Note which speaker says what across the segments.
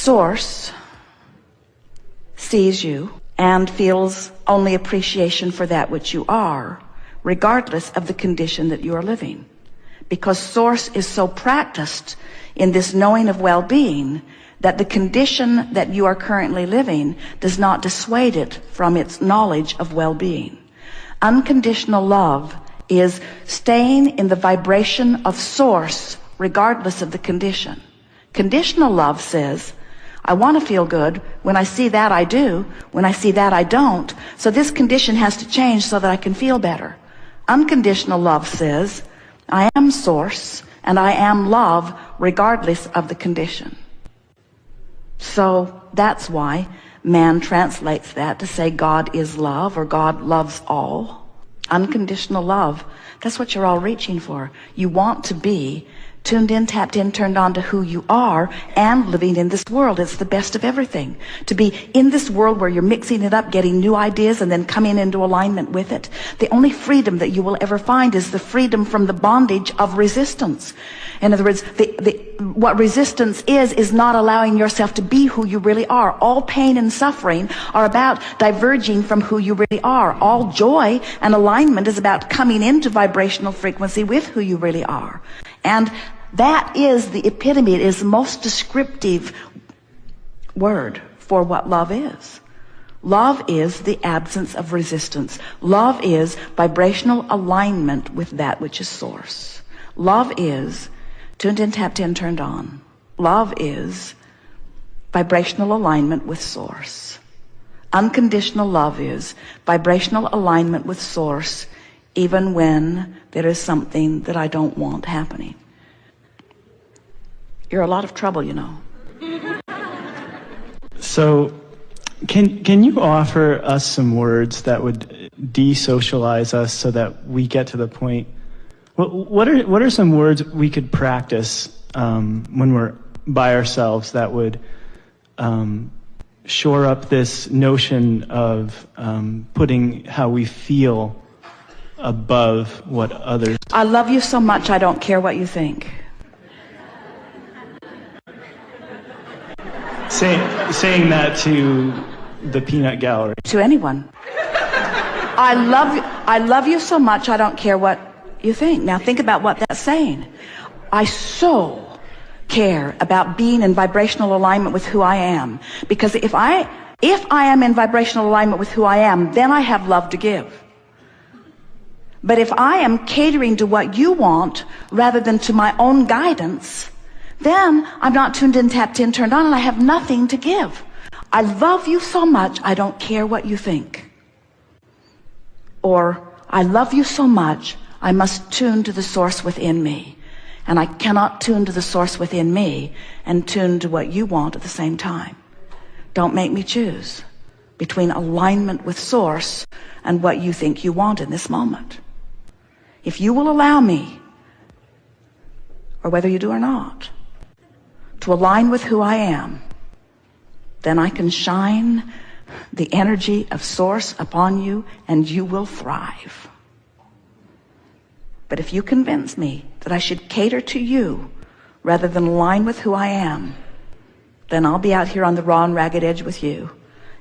Speaker 1: Source sees you and feels only appreciation for that which you are, regardless of the condition that you are living. Because Source is so practiced in this knowing of well-being that the condition that you are currently living does not dissuade it from its knowledge of well-being. Unconditional love is staying in the vibration of Source regardless of the condition. Conditional love says, I want to feel good. When I see that, I do. When I see that, I don't. So this condition has to change so that I can feel better. Unconditional love says, I am Source and I am love regardless of the condition. So that's why man translates that to say God is love or God loves all. Unconditional love, that's what you're all reaching for. You want to be tuned in, tapped in, turned on to who you are and living in this world. It's the best of everything. To be in this world where you're mixing it up, getting new ideas and then coming into alignment with it. The only freedom that you will ever find is the freedom from the bondage of resistance. In other words, what resistance is not allowing yourself to be who you really are. All pain and suffering are about diverging from who you really are. All joy and alignment is about coming into vibrational frequency with who you really are. And that is the epitome, it is the most descriptive word for what love is. Love is the absence of resistance. Love is vibrational alignment with that which is Source. Love is tuned in, tapped in, turned on. Love is vibrational alignment with Source. Unconditional love is vibrational alignment with Source, even when there is something that I don't want happening. You're a lot of trouble, you know.
Speaker 2: So, can you offer us some words that would de-socialize us so that we get to the point? What are some words we could practice when we're by ourselves that would shore up this notion of putting how we feel above what others?
Speaker 1: I love you so much I don't care what you think.
Speaker 2: Saying that to the peanut gallery.
Speaker 1: To anyone. I love you so much I don't care what you think. Now think about what that's saying. I so care about being in vibrational alignment with who I am. Because if I am in vibrational alignment with who I am, then I have love to give. But if I am catering to what you want rather than to my own guidance, then I'm not tuned in, tapped in, turned on, and I have nothing to give. I love you so much I don't care what you think. Or I love you so much I must tune to the Source within me. And I cannot tune to the Source within me and tune to what you want at the same time. Don't make me choose between alignment with Source and what you think you want in this moment. If you will allow me, or whether you do or not, to align with who I am, then I can shine the energy of Source upon you and you will thrive. But if you convince me that I should cater to you rather than align with who I am, then I'll be out here on the raw and ragged edge with you,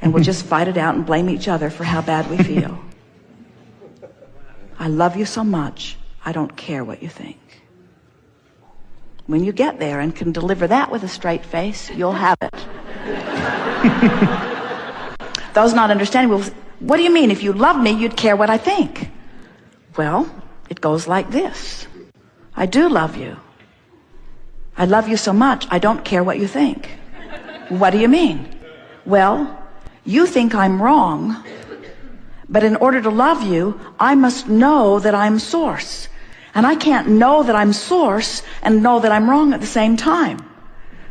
Speaker 1: and we'll just fight it out and blame each other for how bad we feel. I love you so much, I don't care what you think. When you get there and can deliver that with a straight face, you'll have it. Those not understanding will say, what do you mean? If you love me, you'd care what I think. Well, it goes like this. I do love you. I love you so much, I don't care what you think. What do you mean? Well, you think I'm wrong, but in order to love you, I must know that I'm Source. And I can't know that I'm Source and know that I'm wrong at the same time.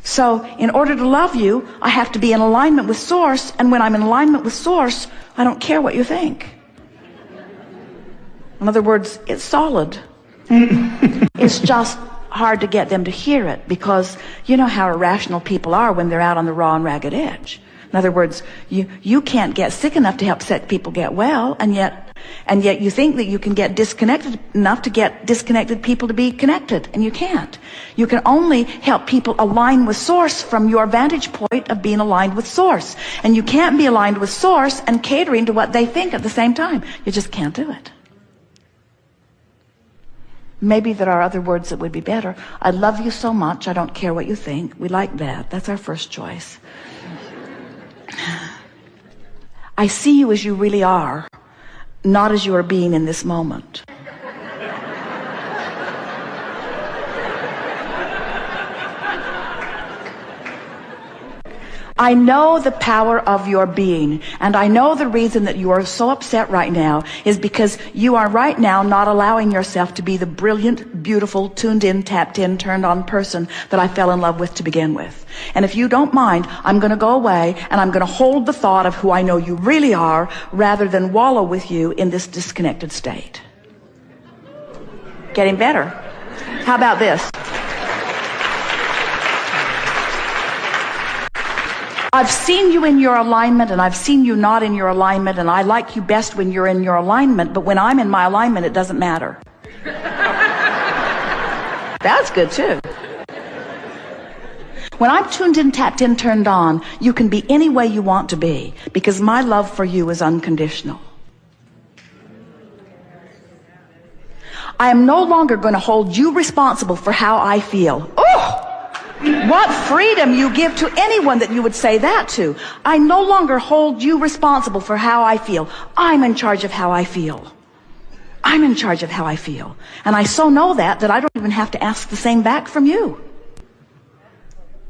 Speaker 1: So in order to love you, I have to be in alignment with Source, and when I'm in alignment with Source, I don't care what you think. In other words, it's solid. It's just hard to get them to hear it, because you know how irrational people are when they're out on the raw and ragged edge. In other words, you can't get sick enough to help sick people get well, and yet And yet you think that you can get disconnected enough to get disconnected people to be connected, and you can't. You can only help people align with Source from your vantage point of being aligned with Source. And you can't be aligned with Source and catering to what they think at the same time. You just can't do it. Maybe there are other words that would be better. I love you so much, I don't care what you think. We like that. That's our first choice. I see you as you really are, not as you are being in this moment. I know the power of your being, and I know the reason that you are so upset right now is because you are right now not allowing yourself to be the brilliant, beautiful, tuned in, tapped in, turned on person that I fell in love with to begin with. And if you don't mind, I'm going to go away and I'm going to hold the thought of who I know you really are rather than wallow with you in this disconnected state. Getting better. How about this? I've seen you in your alignment and I've seen you not in your alignment, and I like you best when you're in your alignment, but when I'm in my alignment, it doesn't matter. That's good too. When I'm tuned in, tapped in, turned on, you can be any way you want to be, because my love for you is unconditional. I am no longer going to hold you responsible for how I feel. Oh! What freedom you give to anyone that you would say that to. I no longer hold you responsible for how I feel. I'm in charge of how I feel. I'm in charge of how I feel. And I so know that I don't even have to ask the same back from you.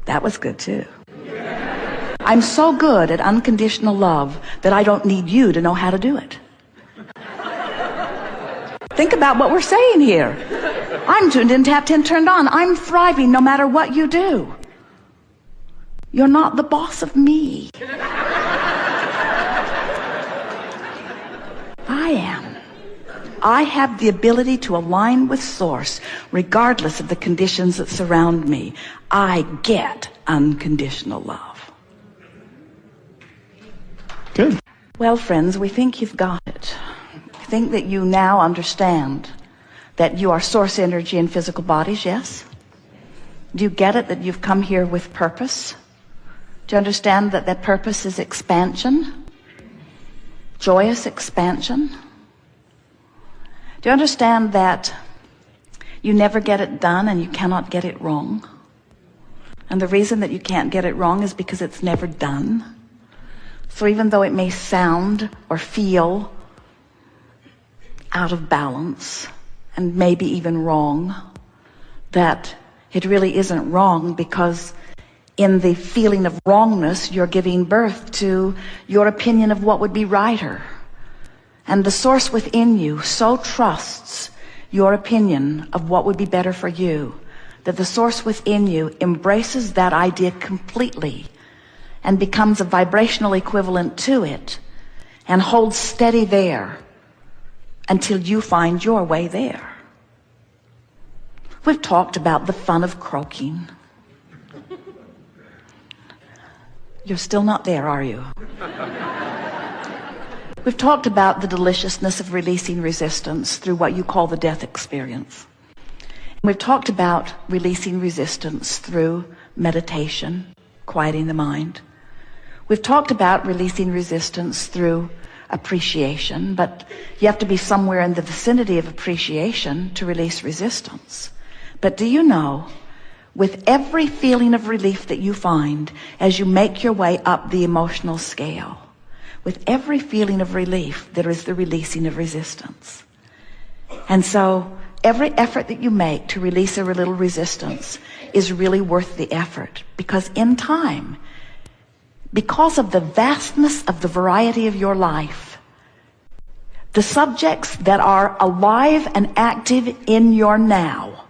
Speaker 1: That was good too. I'm so good at unconditional love that I don't need you to know how to do it. Think about what we're saying here. I'm tuned in, tapped in, turned on. I'm thriving no matter what you do. You're not the boss of me. I am. I have the ability to align with Source regardless of the conditions that surround me. I get unconditional love.
Speaker 2: Good.
Speaker 1: Well, friends, we think you've got it. We think that you now understand that you are Source energy in physical bodies, yes? Do you get it that you've come here with purpose? Do you understand that that purpose is expansion? Joyous expansion? Do you understand that you never get it done and you cannot get it wrong? And the reason that you can't get it wrong is because it's never done. So even though it may sound or feel out of balance, and maybe even wrong, that it really isn't wrong, because in the feeling of wrongness, you're giving birth to your opinion of what would be righter. And the Source within you so trusts your opinion of what would be better for you, that the Source within you embraces that idea completely and becomes a vibrational equivalent to it and holds steady there until you find your way there. We've talked about the fun of croaking. You're still not there, are you? We've talked about the deliciousness of releasing resistance through what you call the death experience. And we've talked about releasing resistance through meditation, quieting the mind. We've talked about releasing resistance through appreciation, but you have to be somewhere in the vicinity of appreciation to release resistance. But do you know, with every feeling of relief that you find as you make your way up the emotional scale, with every feeling of relief, there is the releasing of resistance. And so every effort that you make to release a little resistance is really worth the effort, because in time, because of the vastness of the variety of your life, the subjects that are alive and active in your now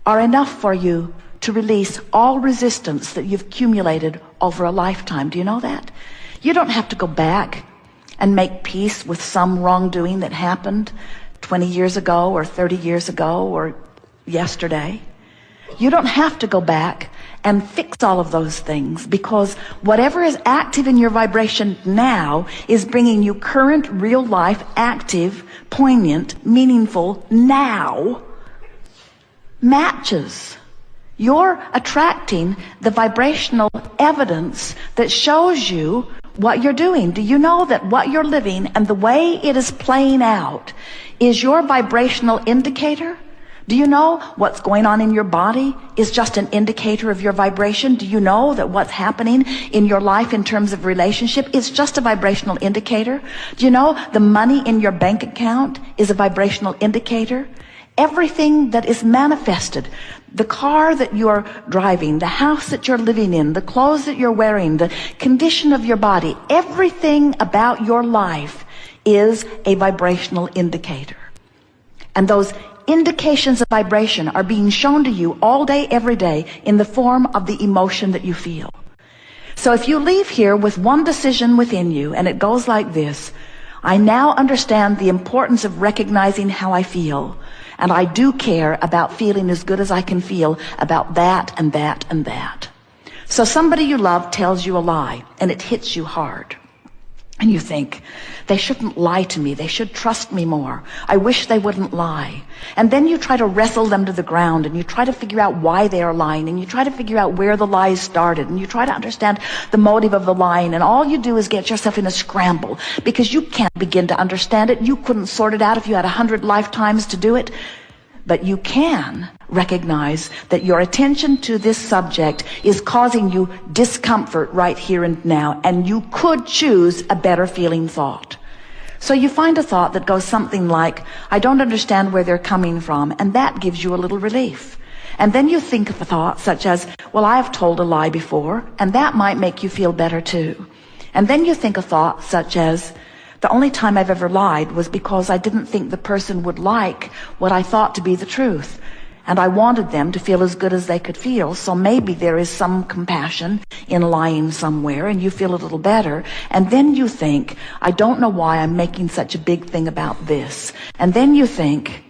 Speaker 1: are enough for you to release all resistance that you've accumulated over a lifetime. Do you know that? You don't have to go back and make peace with some wrongdoing that happened 20 years ago or 30 years ago or yesterday. You don't have to go back and fix all of those things, because whatever is active in your vibration now is bringing you current, real life, active, poignant, meaningful now matches. You're attracting the vibrational evidence that shows you what you're doing. Do you know that what you're living and the way it is playing out is your vibrational indicator? Do you know what's going on in your body is just an indicator of your vibration? Do you know that what's happening in your life in terms of relationship is just a vibrational indicator? Do you know the money in your bank account is a vibrational indicator? Everything that is manifested, the car that you're driving, the house that you're living in, the clothes that you're wearing, the condition of your body, everything about your life is a vibrational indicator. And those indications of vibration are being shown to you all day, every day, in the form of the emotion that you feel. So if you leave here with one decision within you, and it goes like this: I now understand the importance of recognizing how I feel, and I do care about feeling as good as I can feel about that and that and that. So somebody you love tells you a lie, and it hits you hard. And you think, they shouldn't lie to me. They should trust me more. I wish they wouldn't lie. And then you try to wrestle them to the ground, and you try to figure out why they are lying, and you try to figure out where the lies started, and you try to understand the motive of the lying, and all you do is get yourself in a scramble because you can't begin to understand it. You couldn't sort it out if you had 100 lifetimes to do it. But you can recognize that your attention to this subject is causing you discomfort right here and now, and you could choose a better feeling thought. So you find a thought that goes something like, I don't understand where they're coming from, and that gives you a little relief. And then you think of a thought such as, well, I have told a lie before, and that might make you feel better too. And then you think a thought such as, the only time I've ever lied was because I didn't think the person would like what I thought to be the truth. And I wanted them to feel as good as they could feel. So maybe there is some compassion in lying somewhere, and you feel a little better. And then you think, I don't know why I'm making such a big thing about this. And then you think,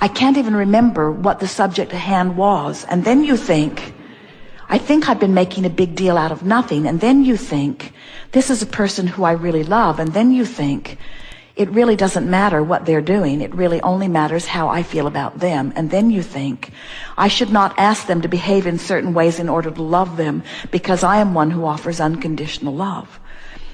Speaker 1: I can't even remember what the subject at hand was. And then you think, I think I've been making a big deal out of nothing. And then you think, this is a person who I really love. And then you think, it really doesn't matter what they're doing. It really only matters how I feel about them. And then you think, I should not ask them to behave in certain ways in order to love them, because I am one who offers unconditional love.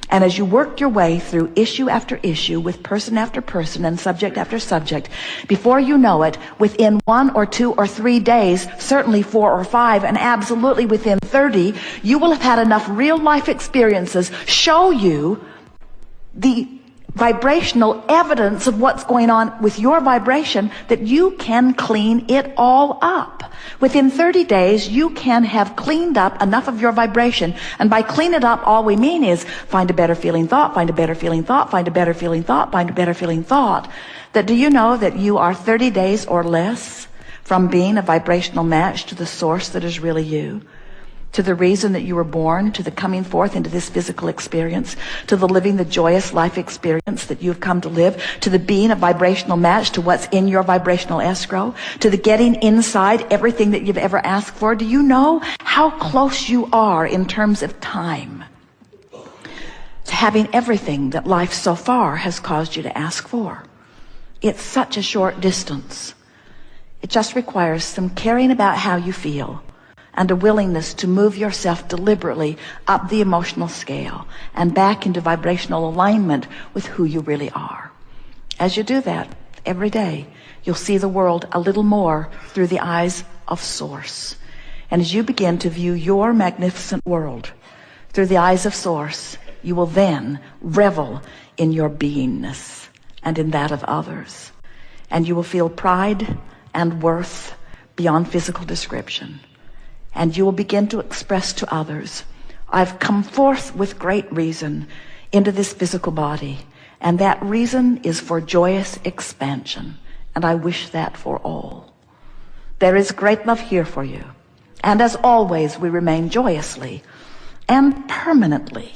Speaker 1: And as you work your way through issue after issue with person after person and subject after subject, before you know it, within 1 or 2 or 3 days, certainly 4 or 5, and absolutely within 30, you will have had enough real life experiences show you the vibrational evidence of what's going on with your vibration that you can clean it all up. Within 30 days, you can have cleaned up enough of your vibration. And by clean it up, all we mean is find a better feeling thought, find a better feeling thought, find a better feeling thought, find a better feeling thought. That do you know that you are 30 days or less from being a vibrational match to the source that is really you? To the reason that you were born, to the coming forth into this physical experience, to the living the joyous life experience that you've come to live, to the being a vibrational match to what's in your vibrational escrow, to the getting inside everything that you've ever asked for. Do you know how close you are in terms of time to having everything that life so far has caused you to ask for? It's such a short distance. It just requires some caring about how you feel, and a willingness to move yourself deliberately up the emotional scale and back into vibrational alignment with who you really are. As you do that every day, you'll see the world a little more through the eyes of Source. And as you begin to view your magnificent world through the eyes of Source, you will then revel in your beingness and in that of others. And you will feel pride and worth beyond physical description. And you will begin to express to others, I've come forth with great reason into this physical body, and that reason is for joyous expansion, and I wish that for all. There is great love here for you, and as always, we remain joyously and permanently